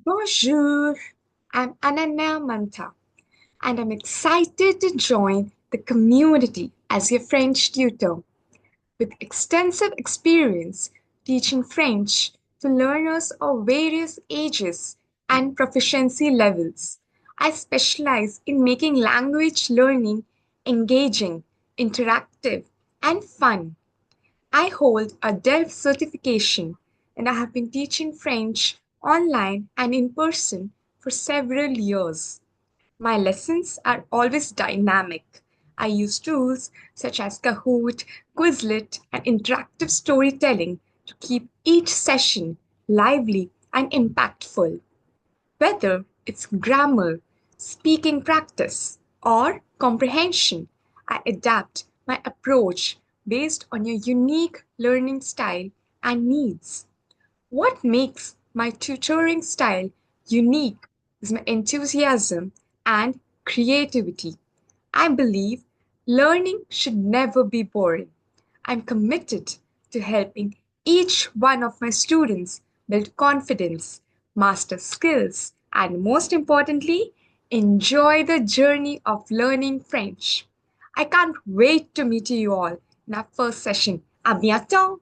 Bonjour, I'm Anannya, and I'm excited to join the community as your French tutor. With extensive experience teaching French to learners of various ages and proficiency levels, I specialize in making language learning engaging, interactive, and fun. I hold a DELF certification and I have been teaching French online and in person for several years. My lessons are always dynamic. I use tools such as Kahoot, Quizlet, and interactive storytelling to keep each session lively and impactful. Whether it's grammar, speaking practice, or comprehension, I adapt my approach based on your unique learning style and needs. What makes my tutoring style unique is my enthusiasm and creativity. I believe learning should never be boring. I'm committed to helping each one of my students build confidence, master skills, and most importantly, enjoy the journey of learning French. I can't wait to meet you all in our first session. À bientôt!